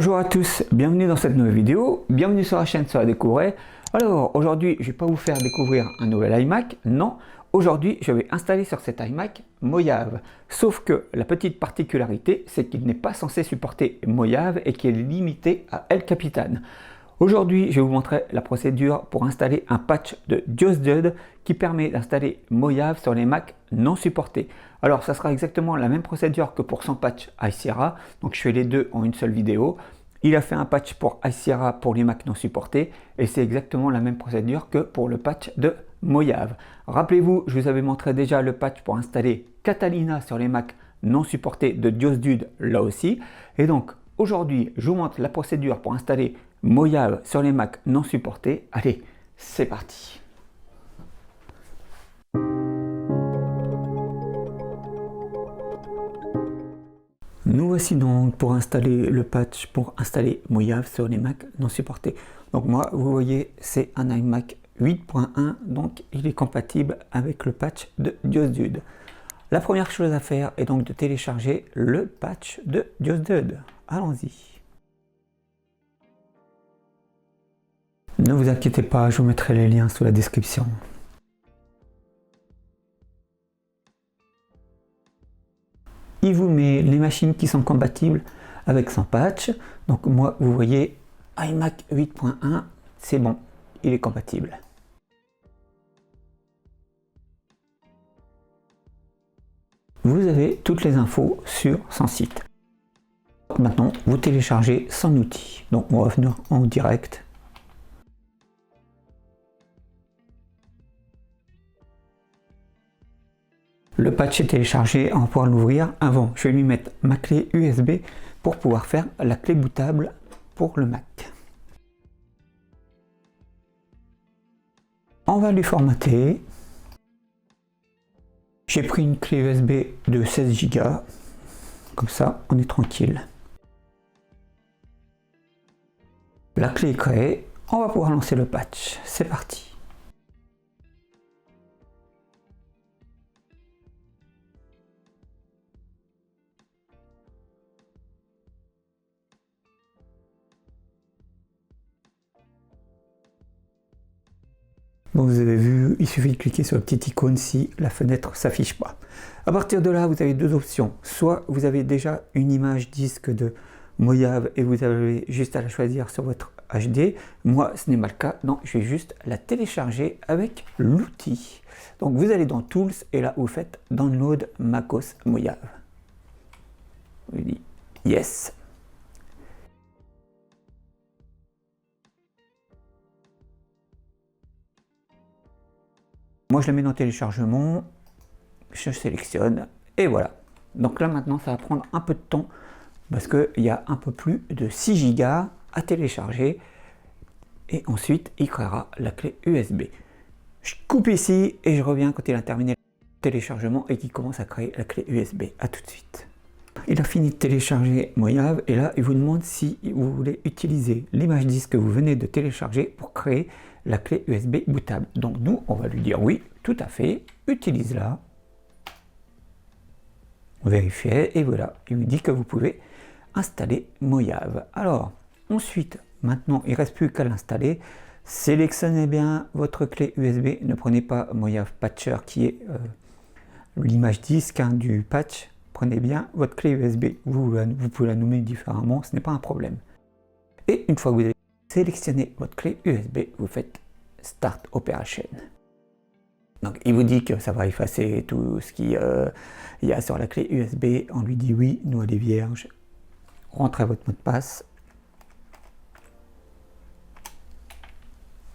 Bonjour à tous, bienvenue dans cette nouvelle vidéo, bienvenue sur la chaîne sur la Découvrir. Alors aujourd'hui je ne vais pas vous faire découvrir un nouvel iMac, non, aujourd'hui je vais installer sur cet iMac Mojave. Sauf que la petite particularité c'est qu'il n'est pas censé supporter Mojave et qu'il est limité à El Capitan. Aujourd'hui, je vais vous montrer la procédure pour installer un patch de JustDud qui permet d'installer Mojave sur les Macs non supportés. Alors, ça sera exactement la même procédure que pour son patch High Sierra. Donc, je fais les deux en une seule vidéo. Il a fait un patch pour High Sierra pour les Macs non supportés et c'est exactement la même procédure que pour le patch de Mojave. Rappelez-vous, je vous avais montré déjà le patch pour installer Catalina sur les Macs non supportés de JustDud là aussi. Et donc, aujourd'hui, je vous montre la procédure pour installer Mojave sur les Macs non supportés. Allez, c'est parti. Nous voici donc pour installer le patch pour installer Mojave sur les Macs non supportés. Donc moi, vous voyez, c'est un iMac 8.1, donc il est compatible avec le patch de JustDud. La première chose à faire est donc de télécharger le patch de JustDud. Allons-y. Ne vous inquiétez pas, je vous mettrai les liens sous la description. Il vous met les machines qui sont compatibles avec son patch. Donc moi, vous voyez, iMac 8.1, c'est bon, il est compatible. Vous avez toutes les infos sur son site. Maintenant, vous téléchargez son outil. Donc on va venir en direct. Le patch est téléchargé, on va pouvoir l'ouvrir. Avant, je vais lui mettre ma clé USB pour pouvoir faire la clé bootable pour le Mac. On va lui formater. J'ai pris une clé USB de 16 Go. Comme ça, on est tranquille. La clé est créée. On va pouvoir lancer le patch. C'est parti. Bon, vous avez vu, il suffit de cliquer sur la petite icône si la fenêtre ne s'affiche pas. À partir de là, vous avez deux options. Soit vous avez déjà une image disque de Mojave et vous avez juste à la choisir sur votre HD. Moi, ce n'est pas le cas. Non, je vais juste la télécharger avec l'outil. Donc, vous allez dans Tools et là, vous faites Download MacOS Mojave. Vous dites Yes. Moi, je la mets dans téléchargement, je sélectionne et voilà. Donc là, maintenant, ça va prendre un peu de temps parce qu'il y a un peu plus de 6 Go à télécharger et ensuite, il créera la clé USB. Je coupe ici et je reviens quand il a terminé le téléchargement et qu'il commence à créer la clé USB. A tout de suite. Il a fini de télécharger Mojave et là, il vous demande si vous voulez utiliser l'image disque que vous venez de télécharger pour créer la clé USB bootable. Donc nous, on va lui dire oui, tout à fait, utilise-la. Vérifiez et voilà, il vous dit que vous pouvez installer Mojave. Alors, ensuite, maintenant, il ne reste plus qu'à l'installer. Sélectionnez bien votre clé USB, ne prenez pas Mojave Patcher qui est l'image disque du patch. Prenez bien votre clé USB, vous pouvez la nommer différemment, ce n'est pas un problème. Et une fois que vous avez sélectionné votre clé USB, vous faites Start Operation. Donc il vous dit que ça va effacer tout ce qu'il y a sur la clé USB. On lui dit oui, nous elle est vierge. Rentrez votre mot de passe.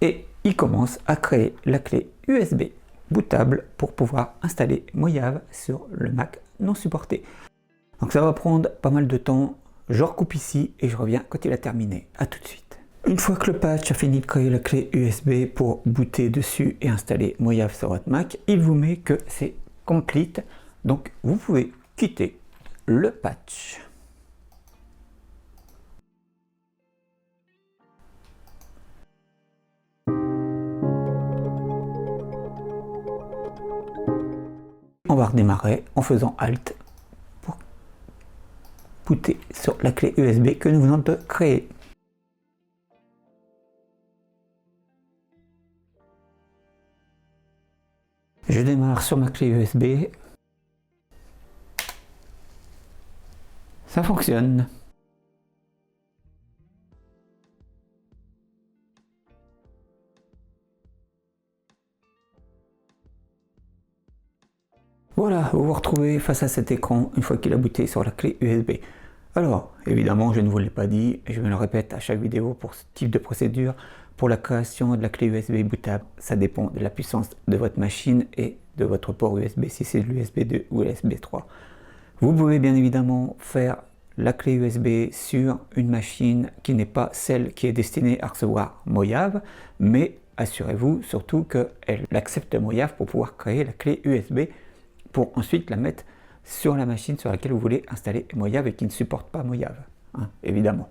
Et il commence à créer la clé USB bootable pour pouvoir installer Mojave sur le Mac non supporté. Donc ça va prendre pas mal de temps. Je recoupe ici et je reviens quand il a terminé. A tout de suite. Une fois que le patch a fini de créer la clé USB pour booter dessus et installer Mojave sur votre Mac, il vous met que c'est complete. Donc vous pouvez quitter le patch. On va redémarrer en faisant Alt booter sur la clé USB que nous venons de créer. Je démarre sur ma clé USB. Ça fonctionne. Voilà, vous vous retrouvez face à cet écran une fois qu'il a booté sur la clé USB. Alors, évidemment, je ne vous l'ai pas dit, et je me le répète à chaque vidéo pour ce type de procédure. Pour la création de la clé USB bootable, ça dépend de la puissance de votre machine et de votre port USB, si c'est l'USB 2 ou l'USB 3. Vous pouvez bien évidemment faire la clé USB sur une machine qui n'est pas celle qui est destinée à recevoir Mojave, mais assurez-vous surtout qu'elle accepte Mojave pour pouvoir créer la clé USB pour ensuite la mettre sur la machine sur laquelle vous voulez installer Mojave et qui ne supporte pas Mojave, hein, évidemment.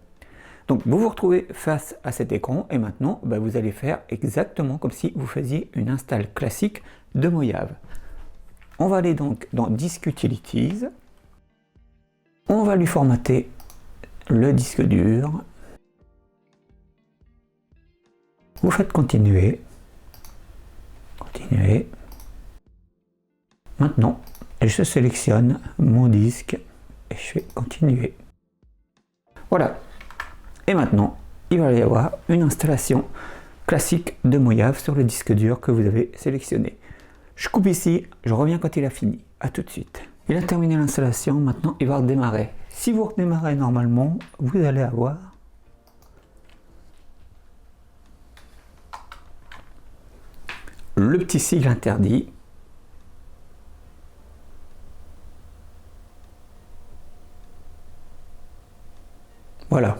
Donc vous vous retrouvez face à cet écran et maintenant vous allez faire exactement comme si vous faisiez une install classique de Mojave. On va aller donc dans Disk Utilities, on va lui formater le disque dur, vous faites continuer, maintenant je sélectionne mon disque et je fais continuer. Voilà. Et maintenant, il va y avoir une installation classique de Mojave sur le disque dur que vous avez sélectionné. Je coupe ici, je reviens quand il a fini. A tout de suite. Il a terminé l'installation, maintenant il va redémarrer. Si vous redémarrez normalement, vous allez avoir le petit sigle interdit. Voilà,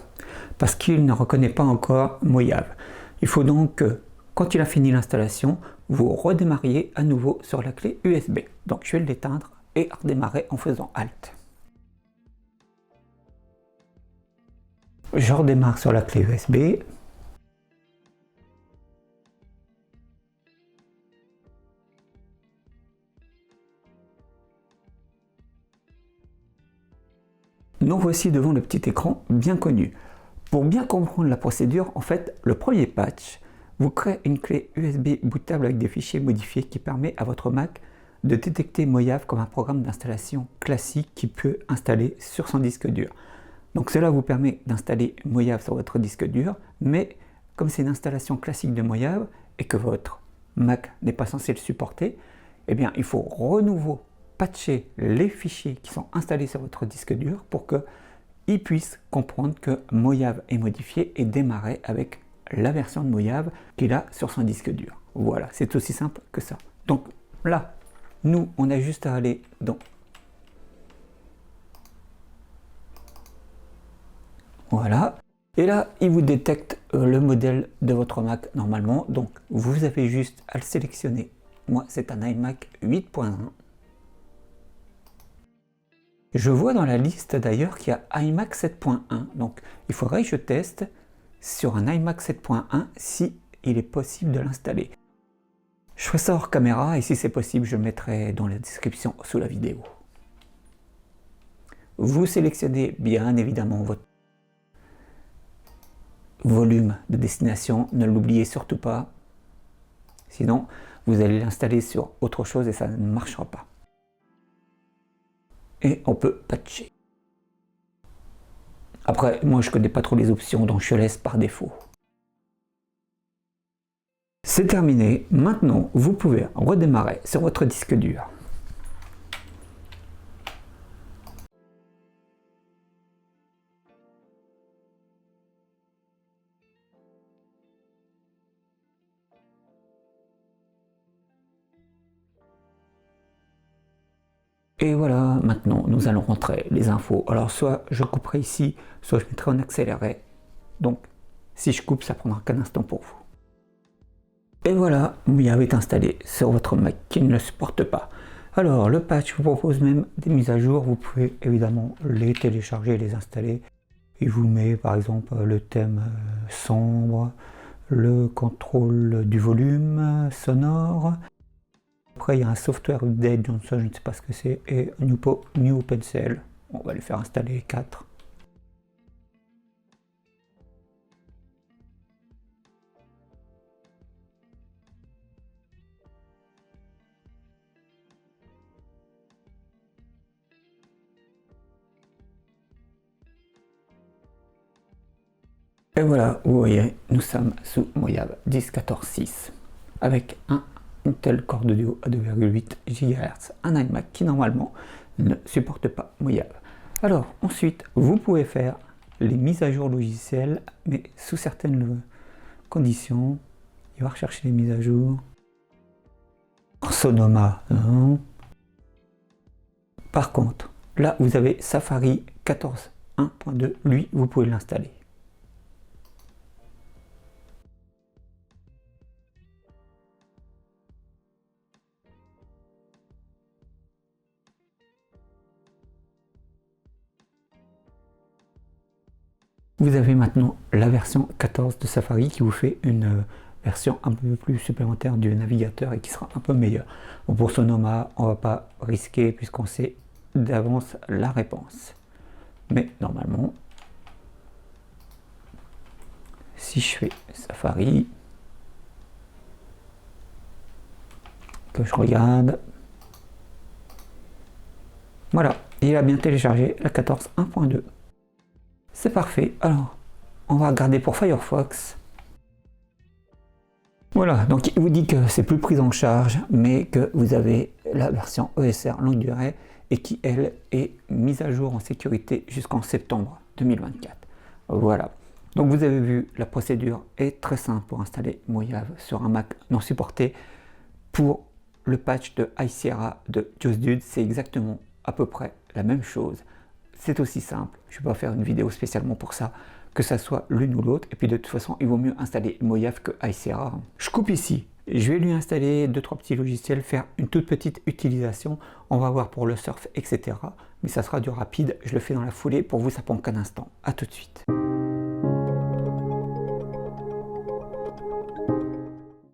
parce qu'il ne reconnaît pas encore Mojave. Il faut donc que, quand il a fini l'installation, vous redémarriez à nouveau sur la clé USB. Donc je vais l'éteindre et redémarrer en faisant Alt. Je redémarre sur la clé USB. Nous voici devant le petit écran bien connu. Pour bien comprendre la procédure, en fait, le premier patch vous crée une clé USB bootable avec des fichiers modifiés qui permet à votre Mac de détecter Mojave comme un programme d'installation classique qui peut installer sur son disque dur. Donc cela vous permet d'installer Mojave sur votre disque dur, mais comme c'est une installation classique de Mojave et que votre Mac n'est pas censé le supporter, eh bien il faut renouveau patcher les fichiers qui sont installés sur votre disque dur pour qu'il puisse comprendre que Mojave est modifié et démarrer avec la version de Mojave qu'il a sur son disque dur. Voilà, c'est aussi simple que ça. Donc là, nous, on a juste à aller dans... Voilà. Et là, il vous détecte le modèle de votre Mac normalement. Donc, vous avez juste à le sélectionner. Moi, c'est un iMac 8.1. Je vois dans la liste d'ailleurs qu'il y a iMac 7.1. Donc, il faudrait que je teste sur un iMac 7.1 si il est possible de l'installer. Je ferai ça hors caméra et si c'est possible, je mettrai dans la description sous la vidéo. Vous sélectionnez bien évidemment votre volume de destination, ne l'oubliez surtout pas. Sinon, vous allez l'installer sur autre chose et ça ne marchera pas. Et on peut patcher. Après, moi je connais pas trop les options, donc je laisse par défaut. C'est terminé. Maintenant, vous pouvez redémarrer sur votre disque dur. Et voilà, maintenant nous allons rentrer les infos. Alors soit je couperai ici, soit je mettrai en accéléré. Donc si je coupe, ça prendra qu'un instant pour vous. Et voilà, Mojave est installé sur votre Mac qui ne le supporte pas. Alors le patch vous propose même des mises à jour. Vous pouvez évidemment les télécharger et les installer. Il vous met par exemple le thème sombre, le contrôle du volume sonore. Après, il y a un software update, donc ça, je ne sais pas ce que c'est, et New OpenCL. On va les faire installer 4. Et voilà, vous voyez, nous sommes sous Mojave 10.14.6 avec un Intel Core Duo à 2,8 GHz, un iMac qui normalement ne supporte pas Mojave. Alors ensuite, vous pouvez faire les mises à jour logicielles, mais sous certaines conditions. Il va rechercher les mises à jour. Sonoma, non. Par contre, là vous avez Safari 14.1.2, lui vous pouvez l'installer. Vous avez maintenant la version 14 de Safari qui vous fait une version un peu plus supplémentaire du navigateur et qui sera un peu meilleure. Bon, pour Sonoma, on va pas risquer puisqu'on sait d'avance la réponse. Mais normalement, si je fais Safari, que je regarde, voilà, il a bien téléchargé la 14.1.2. C'est parfait. Alors, on va regarder pour Firefox. Voilà, donc il vous dit que c'est plus pris en charge, mais que vous avez la version ESR longue durée et qui, elle, est mise à jour en sécurité jusqu'en septembre 2024. Voilà. Donc vous avez vu, la procédure est très simple pour installer Mojave sur un Mac non supporté. Pour le patch de High Sierra de JustDude, c'est exactement à peu près la même chose. C'est aussi simple, je ne vais pas faire une vidéo spécialement pour ça, que ça soit l'une ou l'autre, et puis de toute façon il vaut mieux installer Mojave que High Sierra. Je coupe ici, je vais lui installer 2-3 petits logiciels, faire une toute petite utilisation, on va voir pour le surf, etc. Mais ça sera du rapide, je le fais dans la foulée, pour vous ça prend qu'un instant. A tout de suite.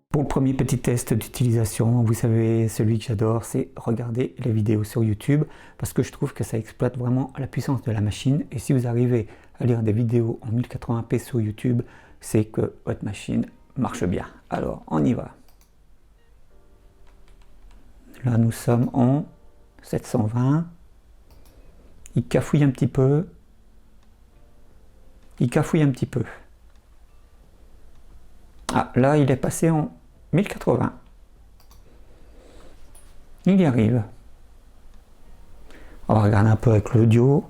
Pour le premier petit test d'utilisation, vous savez, celui que j'adore, c'est regarder les vidéos sur YouTube parce que je trouve que ça exploite vraiment la puissance de la machine. Et si vous arrivez à lire des vidéos en 1080p sur YouTube, c'est que votre machine marche bien. Alors, on y va. Là, nous sommes en 720. Il cafouille un petit peu. Il cafouille un petit peu. Ah, là, il est passé en 1080. Il y arrive. On va regarder un peu avec l'audio.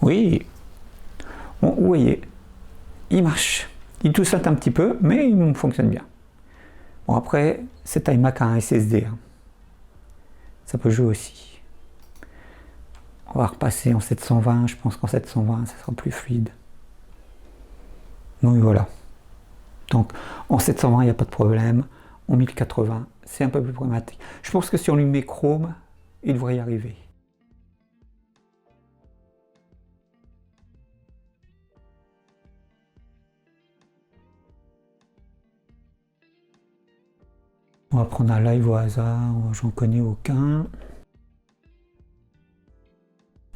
Oui. Bon, vous voyez, il marche. Il toussate un petit peu, mais il fonctionne bien. Bon, après, cet iMac a un SSD. Ça peut jouer aussi. On va repasser en 720, je pense qu'en 720 ça sera plus fluide. Donc voilà. Donc en 720 il n'y a pas de problème. En 1080 c'est un peu plus problématique. Je pense que si on lui met Chrome, il devrait y arriver. On va prendre un live au hasard, j'en connais aucun.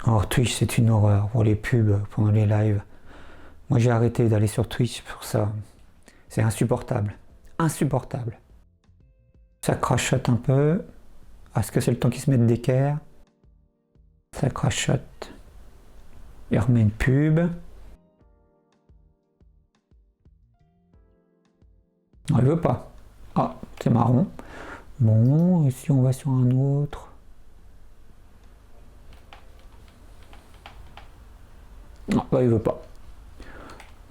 Alors Twitch c'est une horreur pour les pubs, pendant les lives. Moi j'ai arrêté d'aller sur Twitch pour ça. C'est insupportable. Insupportable. Ça crachote un peu. Est-ce que c'est le temps qu'ils se mettent d'équerre? Ça crachote. Il remet une pub. Non, il veut pas. Ah, c'est marrant. Bon, ici on va sur un autre. Non, bah, il veut pas.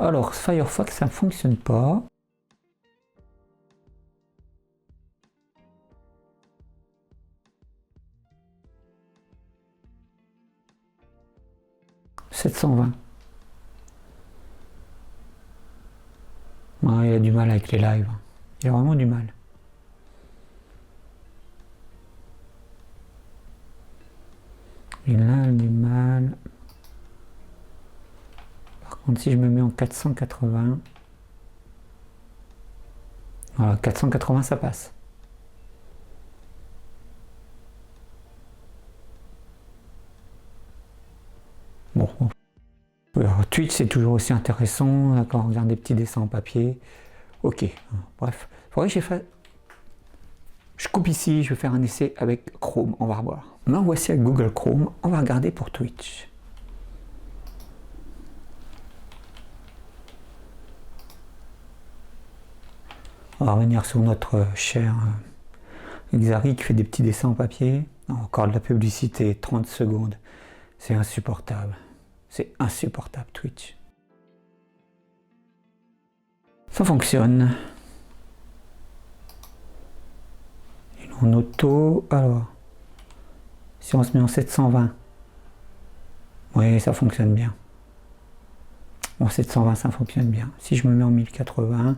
Alors, Firefox, ça ne fonctionne pas. « 720. » Ouais, il a du mal avec les lives. Il a vraiment du mal. Il a du mal. Par contre, si je me mets en 480, voilà, 480 ça passe. Bon, alors, Twitch c'est toujours aussi intéressant, d'accord, regarde des petits dessins en papier. Ok, bref. Faudrait que j'ai fait. Je coupe ici, je vais faire un essai avec Chrome, on va revoir. Me voici avec Google Chrome, on va regarder pour Twitch. On va revenir sur notre cher Xari qui fait des petits dessins en papier. Encore de la publicité, 30 secondes. C'est insupportable. C'est insupportable Twitch. Ça fonctionne. Et en auto, alors, si on se met en 720, oui, ça fonctionne bien. En 720, ça fonctionne bien. Si je me mets en 1080,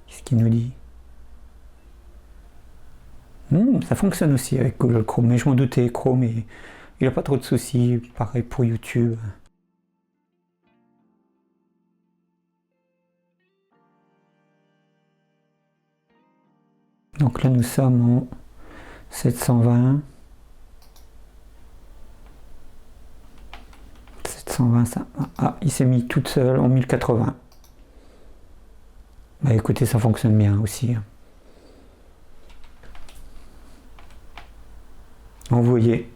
qu'est-ce qu'il nous dit? Ça fonctionne aussi avec Google Chrome, mais je m'en doutais, Chrome, il n'a pas trop de soucis. Pareil pour YouTube. Donc là, nous sommes en 720. 720, ça. Ah, il s'est mis toute seule en 1080. Bah écoutez, ça fonctionne bien aussi. Donc, vous voyez,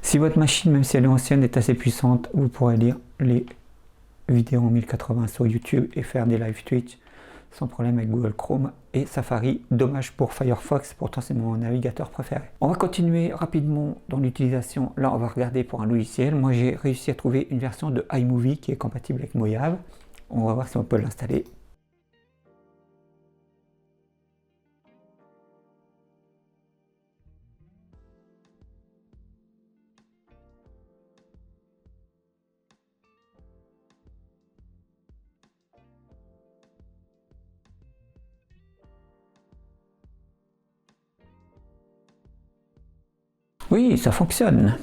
si votre machine, même si elle est ancienne, est assez puissante, vous pourrez lire les vidéos en 1080 sur YouTube et faire des live Twitch sans problème avec Google Chrome et Safari. Dommage pour Firefox, pourtant c'est mon navigateur préféré. On va continuer rapidement dans l'utilisation. Là, on va regarder pour un logiciel. Moi, j'ai réussi à trouver une version de iMovie qui est compatible avec Mojave. On va voir si on peut l'installer. Oui, ça fonctionne.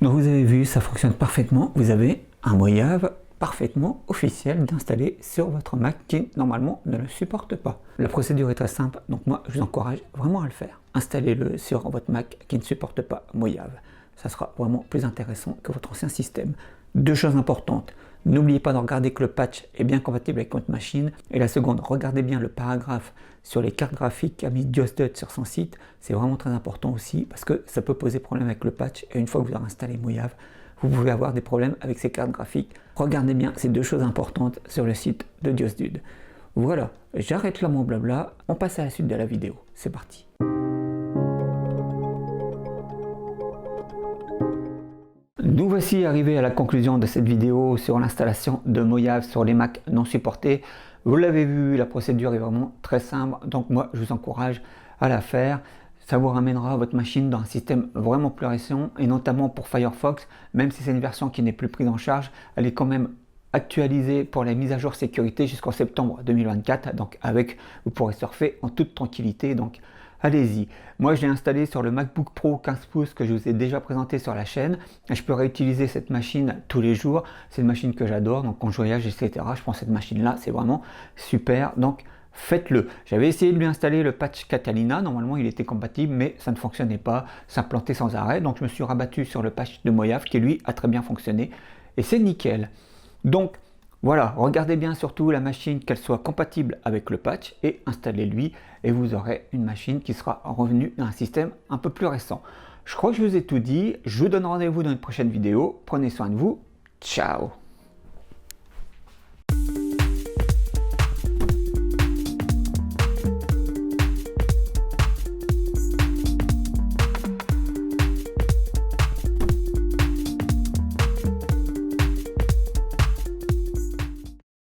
Donc vous avez vu, ça fonctionne parfaitement. Vous avez un Mojave parfaitement officiel d'installer sur votre Mac qui normalement ne le supporte pas. La procédure est très simple, donc moi je vous encourage vraiment à le faire. Installez-le sur votre Mac qui ne supporte pas Mojave. Ça sera vraiment plus intéressant que votre ancien système. Deux choses importantes. N'oubliez pas de regarder que le patch est bien compatible avec votre machine. Et la seconde, regardez bien le paragraphe sur les cartes graphiques qu'a mis Diosdot sur son site. C'est vraiment très important aussi parce que ça peut poser problème avec le patch. Et une fois que vous aurez installé Mojave, vous pouvez avoir des problèmes avec ces cartes graphiques. Regardez bien ces deux choses importantes sur le site de Diosdot. Voilà, j'arrête là mon blabla. On passe à la suite de la vidéo. C'est parti. Nous voici arrivés à la conclusion de cette vidéo sur l'installation de Mojave sur les Mac non supportés. Vous l'avez vu, la procédure est vraiment très simple, donc moi je vous encourage à la faire. Ça vous ramènera votre machine dans un système vraiment plus récent et notamment pour Firefox, même si c'est une version qui n'est plus prise en charge, elle est quand même actualisée pour les mises à jour sécurité jusqu'en septembre 2024, donc vous pourrez surfer en toute tranquillité. Donc allez-y. Moi, je l'ai installé sur le MacBook Pro 15 pouces que je vous ai déjà présenté sur la chaîne. Et je peux réutiliser cette machine tous les jours. C'est une machine que j'adore. Donc, quand je voyage, etc., je prends cette machine-là. C'est vraiment super. Donc, faites-le. J'avais essayé de lui installer le patch Catalina. Normalement, il était compatible, mais ça ne fonctionnait pas. Ça plantait sans arrêt. Donc, je me suis rabattu sur le patch de Mojave qui, lui, a très bien fonctionné. Et c'est nickel. Donc, voilà, regardez bien surtout la machine, qu'elle soit compatible avec le patch et installez-lui et vous aurez une machine qui sera revenue d'un système un peu plus récent. Je crois que je vous ai tout dit, je vous donne rendez-vous dans une prochaine vidéo, prenez soin de vous, ciao!